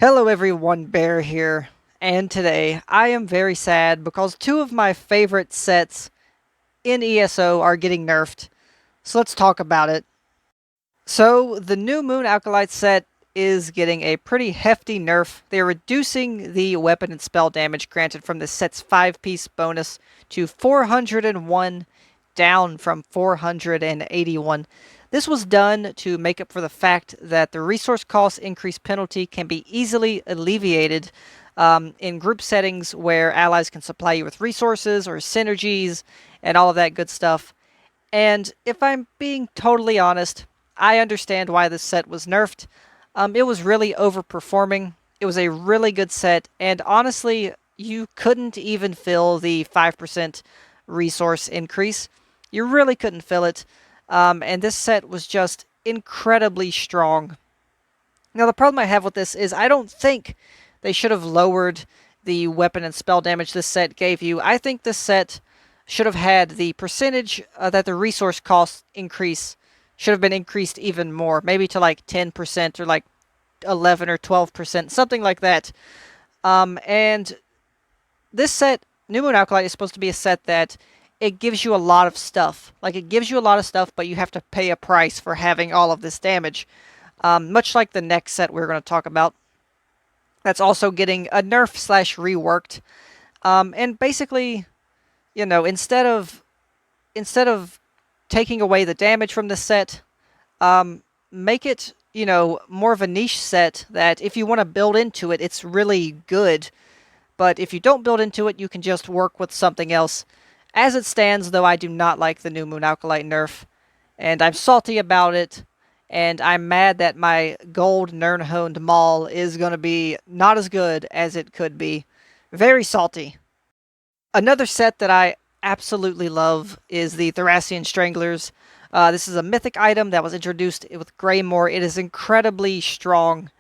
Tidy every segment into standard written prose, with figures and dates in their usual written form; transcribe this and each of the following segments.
Hello everyone, Bear here, and today I am very sad because two of my favorite sets in ESO are getting nerfed, so let's talk about it. So, the New Moon Alkalite set is getting a pretty hefty nerf. They're reducing the weapon and spell damage granted from the set's 5-piece bonus to 401, down from 481. This was done to make up for the fact that the resource cost increase penalty can be easily alleviated in group settings where allies can supply you with resources or synergies and all of that good stuff. And if I'm being totally honest, I understand why this set was nerfed. It was really overperforming. It was a really good set, and honestly, you couldn't even fill the 5% resource increase. You really couldn't fill it, and this set was just incredibly strong. Now, the problem I have with this is I don't think they should have lowered the weapon and spell damage this set gave you. I think this set should have had the percentage that the resource cost increase should have been increased even more, maybe to like 10% or like 11 or 12%, something like that. And this set, New Moon Alkalite, is supposed to be a set that it gives you a lot of stuff. Like, it gives you a lot of stuff, but you have to pay a price for having all of this damage. Much like the next set we're going to talk about. That's also getting a nerf slash reworked. And basically, you know, instead of taking away the damage from the set, make it, you know, more of a niche set that if you want to build into it, it's really good. But if you don't build into it, you can just work with something else. As it stands, though, I do not like the New Moon Alkalite nerf, and I'm salty about it, and I'm mad that my gold Nirnhoned Maul is going to be not as good as it could be. Very salty. Another set that I absolutely love is the Thrassian Stranglers. This is a mythic item that was introduced with Greymore. It is incredibly strong,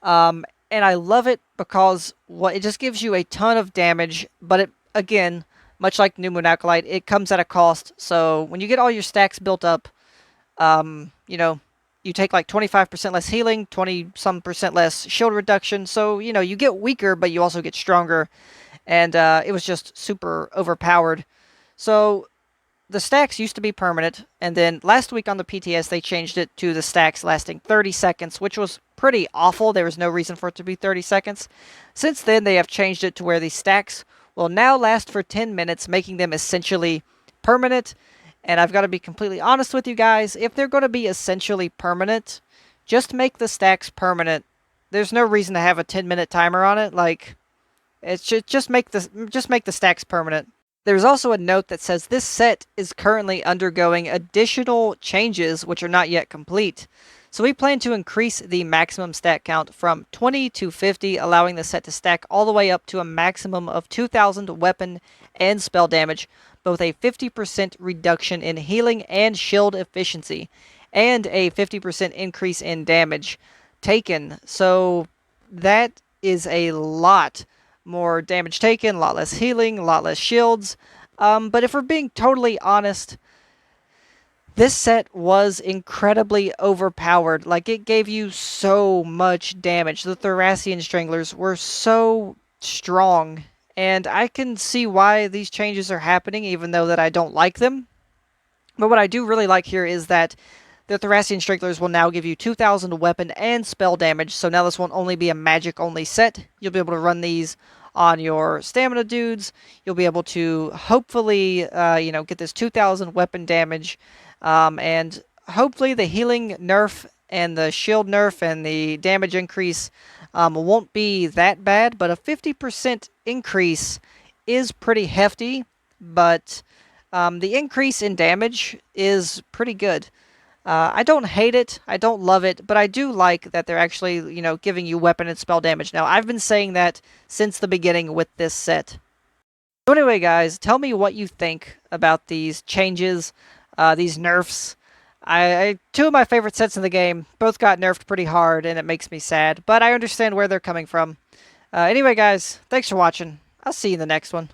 and I love it because it just gives you a ton of damage, but it, again, much like New Moon Alkalite, it comes at a cost. So when you get all your stacks built up, you know, you take like 25% less healing, 20-some% less shield reduction. So, you know, you get weaker, but you also get stronger. And it was just super overpowered. So the stacks used to be permanent, and then last week on the PTS they changed it to the stacks lasting 30 seconds, which was pretty awful. There was no reason for it to be 30 seconds. Since then, they have changed it to where the stacks will now last for 10 minutes, making them essentially permanent. And I've got to be completely honest with you guys, if they're going to be essentially permanent, just make the stacks permanent. There's no reason to have a 10-minute timer on it. Like, it's just make the stacks permanent. There's also a note that says this set is currently undergoing additional changes which are not yet complete. So we plan to increase the maximum stack count from 20 to 50, allowing the set to stack all the way up to a maximum of 2,000 weapon and spell damage, both a 50% reduction in healing and shield efficiency, and a 50% increase in damage taken. So that is a lot more damage taken, a lot less healing, a lot less shields. But if we're being totally honest, this set was incredibly overpowered. Like, it gave you so much damage. The Thrassian Stranglers were so strong, and I can see why these changes are happening, even though that I don't like them. But what I do really like here is that the Thrassian Stranglers will now give you 2,000 weapon and spell damage, so now this won't only be a magic-only set. You'll be able to run these on your stamina dudes. You'll be able to hopefully, you know, get this 2,000 weapon damage, and hopefully the healing nerf and the shield nerf and the damage increase won't be that bad, but a 50% increase is pretty hefty, but the increase in damage is pretty good. I don't hate it, I don't love it, but I do like that they're actually, you know, giving you weapon and spell damage now. I've been saying that since the beginning with this set. So anyway, guys, tell me what you think about these changes, these nerfs. Two of my favorite sets in the game both got nerfed pretty hard, and it makes me sad, but I understand where they're coming from. Anyway, guys, thanks for watching. I'll see you in the next one.